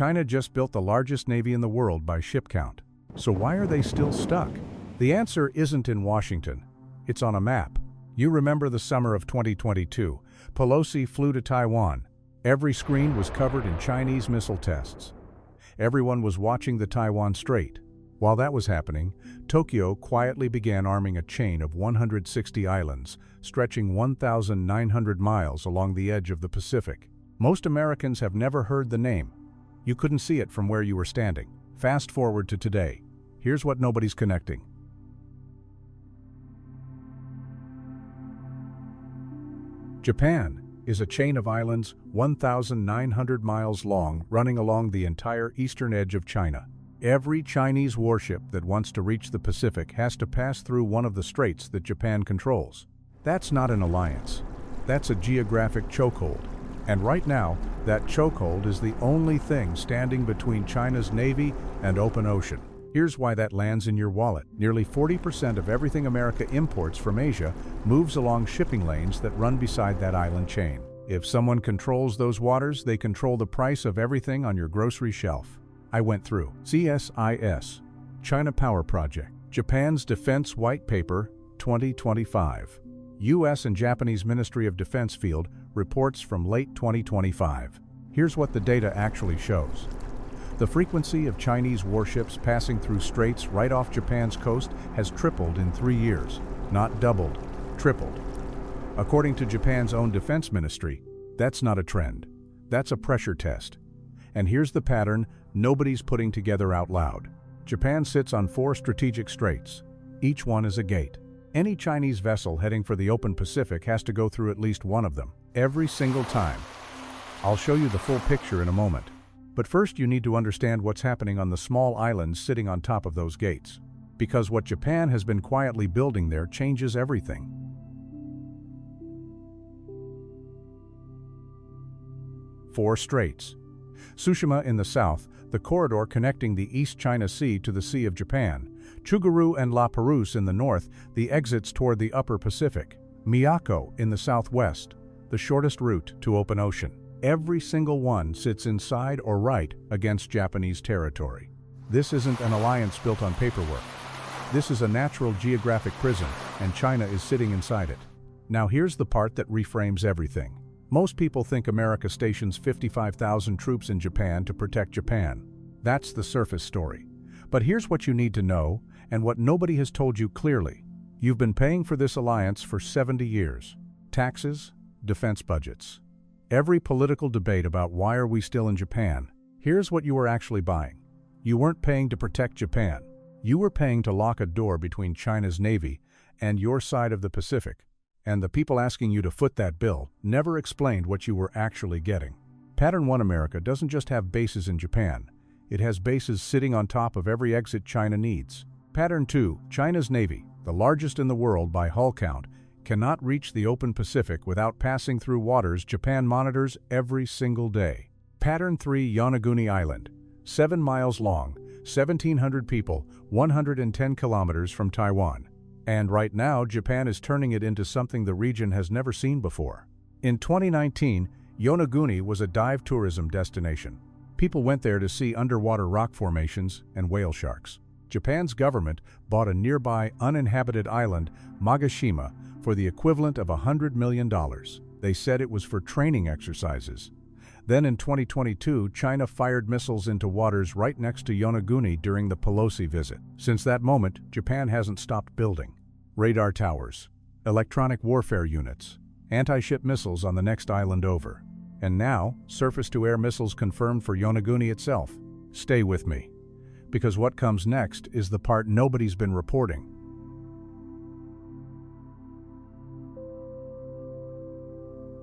China just built the largest navy in the world by ship count. So why are they still stuck? The answer isn't in Washington. It's on a map. You remember the summer of 2022. Pelosi flew to Taiwan. Every screen was covered in Chinese missile tests. Everyone was watching the Taiwan Strait. While that was happening, Tokyo quietly began arming a chain of 160 islands, stretching 1,900 miles along the edge of the Pacific. Most Americans have never heard the name. You couldn't see it from where you were standing. Fast forward to today. Here's what nobody's connecting. Japan is a chain of islands 1,900 miles long, running along the entire eastern edge of China. Every Chinese warship that wants to reach the Pacific has to pass through one of the straits that Japan controls. That's not an alliance. That's a geographic chokehold. And right now, that chokehold is the only thing standing between China's navy and open ocean. Here's why that lands in your wallet. Nearly 40% of everything America imports from Asia moves along shipping lanes that run beside that island chain. If someone controls those waters, they control the price of everything on your grocery shelf. I went through CSIS, China Power Project, Japan's Defense White Paper 2025, U.S. and Japanese Ministry of Defense Field reports from late 2025. Here's what the data actually shows. The frequency of Chinese warships passing through straits right off Japan's coast has tripled in 3 years. Not doubled, tripled. According to Japan's own defense ministry, that's not a trend. That's a pressure test. And here's the pattern nobody's putting together out loud. Japan sits on 4 strategic straits. Each one is a gate. Any Chinese vessel heading for the open Pacific has to go through at least one of them, every single time. I'll show you the full picture in a moment. But first you need to understand what's happening on the small islands sitting on top of those gates. Because what Japan has been quietly building there changes everything. 4 straits. Tsushima in the south, the corridor connecting the East China Sea to the Sea of Japan. Chuguru and La Perouse in the north, the exits toward the upper Pacific. Miyako in the southwest, the shortest route to open ocean. Every single one sits inside or right against Japanese territory. This isn't an alliance built on paperwork. This is a natural geographic prison, and China is sitting inside it. Now here's the part that reframes everything. Most people think America stations 55,000 troops in Japan to protect Japan. That's the surface story. But here's what you need to know, and what nobody has told you clearly. You've been paying for this alliance for 70 years. Taxes, defense budgets. Every political debate about why are we still in Japan, here's what you were actually buying. You weren't paying to protect Japan. You were paying to lock a door between China's navy and your side of the Pacific. And the people asking you to foot that bill never explained what you were actually getting. Pattern 1 America doesn't just have bases in Japan. It has bases sitting on top of every exit China needs. Pattern 2, China's navy, the largest in the world by hull count, cannot reach the open Pacific without passing through waters Japan monitors every single day. Pattern 3, Yonaguni Island, 7 miles long, 1,700 people, 110 kilometers from Taiwan. And right now, Japan is turning it into something the region has never seen before. In 2019, Yonaguni was a dive tourism destination. People went there to see underwater rock formations and whale sharks. Japan's government bought a nearby uninhabited island, Magashima, for the equivalent of $100 million. They said it was for training exercises. Then in 2022, China fired missiles into waters right next to Yonaguni during the Pelosi visit. Since that moment, Japan hasn't stopped building. Radar towers, electronic warfare units, anti-ship missiles on the next island over. And now, surface-to-air missiles confirmed for Yonaguni itself. Stay with me, because what comes next is the part nobody's been reporting.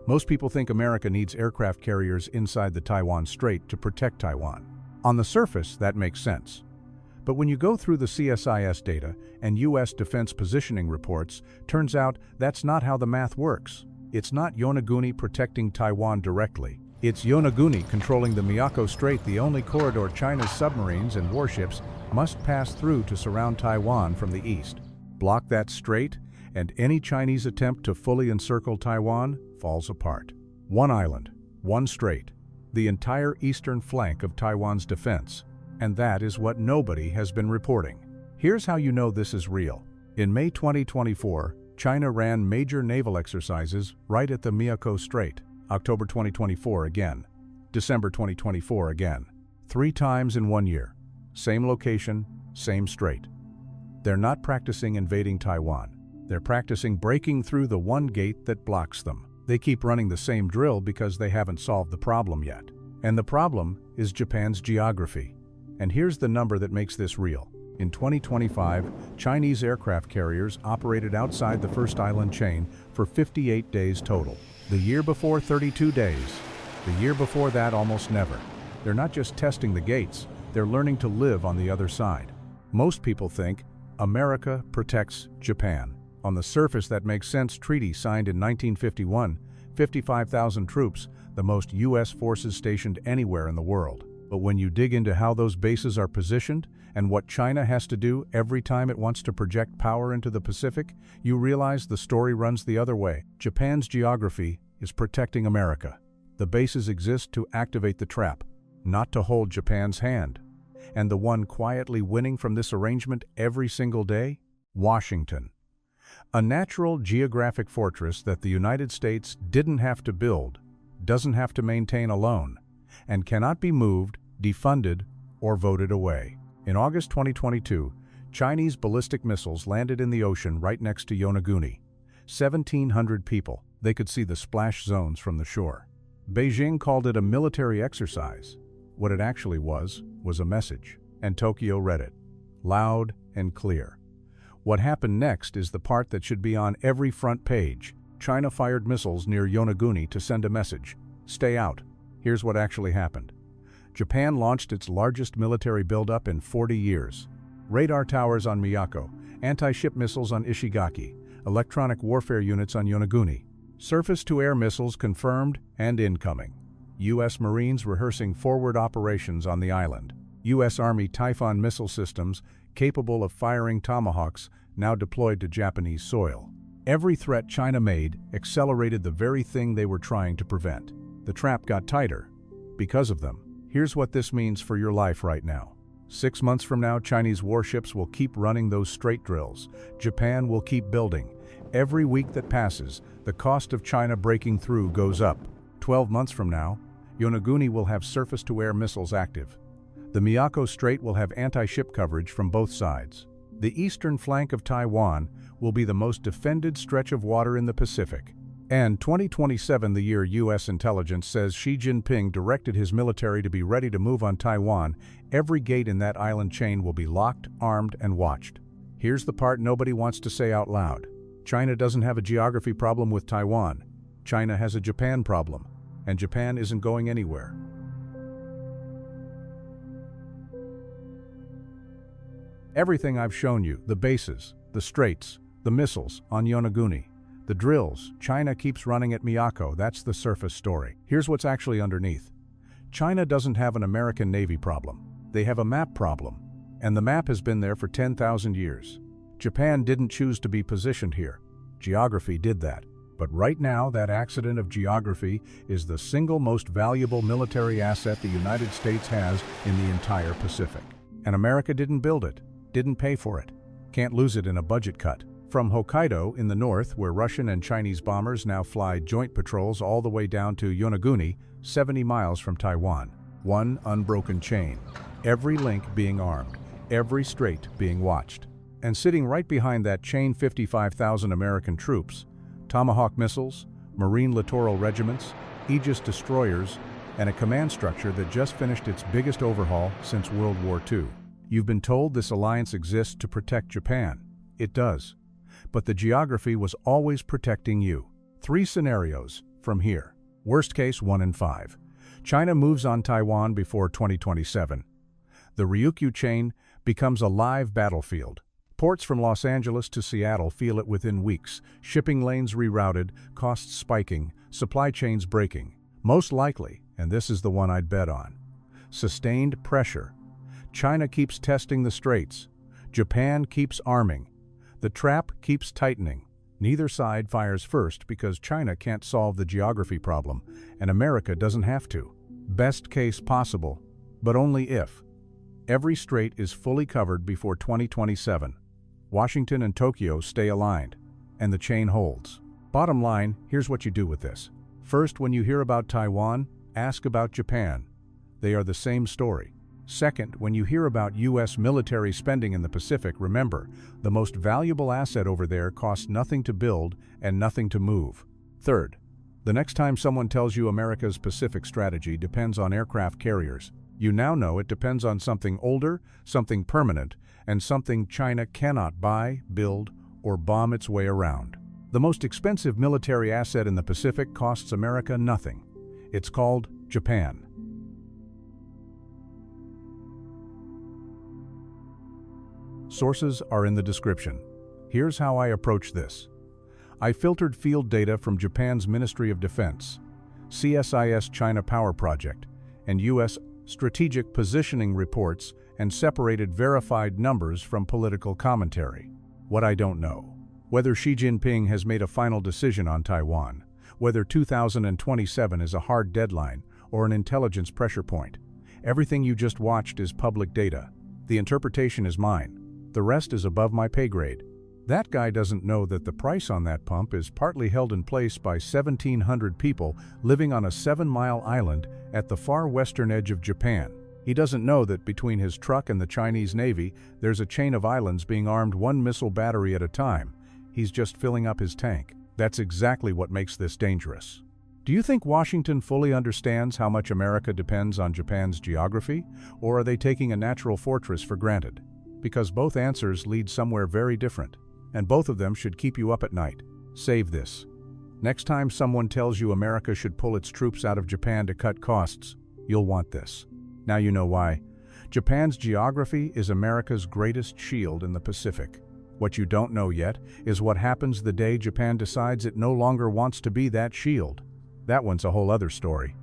Most people think America needs aircraft carriers inside the Taiwan Strait to protect Taiwan. On the surface, that makes sense. But when you go through the CSIS data and U.S. defense positioning reports, turns out that's not how the math works. It's not Yonaguni protecting Taiwan directly. It's Yonaguni controlling the Miyako Strait, the only corridor China's submarines and warships must pass through to surround Taiwan from the east. Block that strait, and any Chinese attempt to fully encircle Taiwan falls apart. One island, one strait, the entire eastern flank of Taiwan's defense. And that is what nobody has been reporting. Here's how you know this is real. In May 2024, China ran major naval exercises right at the Miyako Strait. October 2024 again. December 2024 again. 3 times in 1 year. Same location, same strait. They're not practicing invading Taiwan. They're practicing breaking through the one gate that blocks them. They keep running the same drill because they haven't solved the problem yet. And the problem is Japan's geography. And here's the number that makes this real. In 2025, Chinese aircraft carriers operated outside the first island chain for 58 days total. The year before, 32 days. The year before that, almost never. They're not just testing the gates, they're learning to live on the other side. Most people think America protects Japan. On the surface, that makes sense. Treaty signed in 1951, 55,000 troops, the most U.S. forces stationed anywhere in the world. But when you dig into how those bases are positioned and what China has to do every time it wants to project power into the Pacific, you realize the story runs the other way. Japan's geography is protecting America. The bases exist to activate the trap, not to hold Japan's hand. And the one quietly winning from this arrangement every single day? Washington. A natural geographic fortress that the United States didn't have to build, doesn't have to maintain alone, and cannot be moved, defunded, or voted away. In August 2022, Chinese ballistic missiles landed in the ocean right next to Yonaguni. 1,700 people. They could see the splash zones from the shore. Beijing called it a military exercise. What it actually was a message, and Tokyo read it, loud and clear. What happened next is the part that should be on every front page. China fired missiles near Yonaguni to send a message. Stay out. Here's what actually happened. Japan launched its largest military buildup in 40 years. Radar towers on Miyako, anti-ship missiles on Ishigaki, electronic warfare units on Yonaguni. Surface-to-air missiles confirmed and incoming. U.S. Marines rehearsing forward operations on the island. U.S. Army Typhoon missile systems capable of firing Tomahawks now deployed to Japanese soil. Every threat China made accelerated the very thing they were trying to prevent. The trap got tighter because of them. Here's what this means for your life right now. 6 months from now, Chinese warships will keep running those strait drills. Japan will keep building. Every week that passes, the cost of China breaking through goes up. 12 months from now, Yonaguni will have surface-to-air missiles active. The Miyako Strait will have anti-ship coverage from both sides. The eastern flank of Taiwan will be the most defended stretch of water in the Pacific. And 2027, the year U.S. intelligence says Xi Jinping directed his military to be ready to move on Taiwan, every gate in that island chain will be locked, armed, and watched. Here's the part nobody wants to say out loud. China doesn't have a geography problem with Taiwan. China has a Japan problem, and Japan isn't going anywhere. Everything I've shown you, the bases, the straits, the missiles on Yonaguni, the drills China keeps running at Miyako, that's the surface story. Here's what's actually underneath. China doesn't have an American Navy problem. They have a map problem, and the map has been there for 10,000 years. Japan didn't choose to be positioned here. Geography did that. But right now, that accident of geography is the single most valuable military asset the United States has in the entire Pacific. And America didn't build it, didn't pay for it. Can't lose it in a budget cut. From Hokkaido in the north, where Russian and Chinese bombers now fly joint patrols all the way down to Yonaguni, 70 miles from Taiwan. One unbroken chain. Every link being armed, every strait being watched. And sitting right behind that chain, 55,000 American troops, Tomahawk missiles, Marine littoral regiments, Aegis destroyers, and a command structure that just finished its biggest overhaul since World War II. You've been told this alliance exists to protect Japan. It does. But the geography was always protecting you. 3 scenarios from here. Worst case, 1 in 5. China moves on Taiwan before 2027. The Ryukyu chain becomes a live battlefield. Ports from Los Angeles to Seattle feel it within weeks. Shipping lanes rerouted, costs spiking, supply chains breaking. Most likely, and this is the one I'd bet on, sustained pressure. China keeps testing the straits. Japan keeps arming. The trap keeps tightening. Neither side fires first because China can't solve the geography problem, and America doesn't have to. Best case possible, but only if. Every strait is fully covered before 2027. Washington and Tokyo stay aligned, and the chain holds. Bottom line, here's what you do with this. First, when you hear about Taiwan, ask about Japan. They are the same story. Second, when you hear about U.S. military spending in the Pacific, remember, the most valuable asset over there costs nothing to build and nothing to move. Third, the next time someone tells you America's Pacific strategy depends on aircraft carriers, you now know it depends on something older, something permanent, and something China cannot buy, build, or bomb its way around. The most expensive military asset in the Pacific costs America nothing. It's called Japan. Sources are in the description. Here's how I approach this. I filtered field data from Japan's Ministry of Defense, CSIS China Power Project, and U.S. strategic positioning reports and separated verified numbers from political commentary. What I don't know. Whether Xi Jinping has made a final decision on Taiwan, whether 2027 is a hard deadline or an intelligence pressure point. Everything you just watched is public data. The interpretation is mine. The rest is above my pay grade. That guy doesn't know that the price on that pump is partly held in place by 1,700 people living on a 7-mile island at the far western edge of Japan. He doesn't know that between his truck and the Chinese Navy, there's a chain of islands being armed one missile battery at a time. He's just filling up his tank. That's exactly what makes this dangerous. Do you think Washington fully understands how much America depends on Japan's geography, or are they taking a natural fortress for granted? Because both answers lead somewhere very different, and both of them should keep you up at night. Save this. Next time someone tells you America should pull its troops out of Japan to cut costs, you'll want this. Now you know why. Japan's geography is America's greatest shield in the Pacific. What you don't know yet is what happens the day Japan decides it no longer wants to be that shield. That one's a whole other story.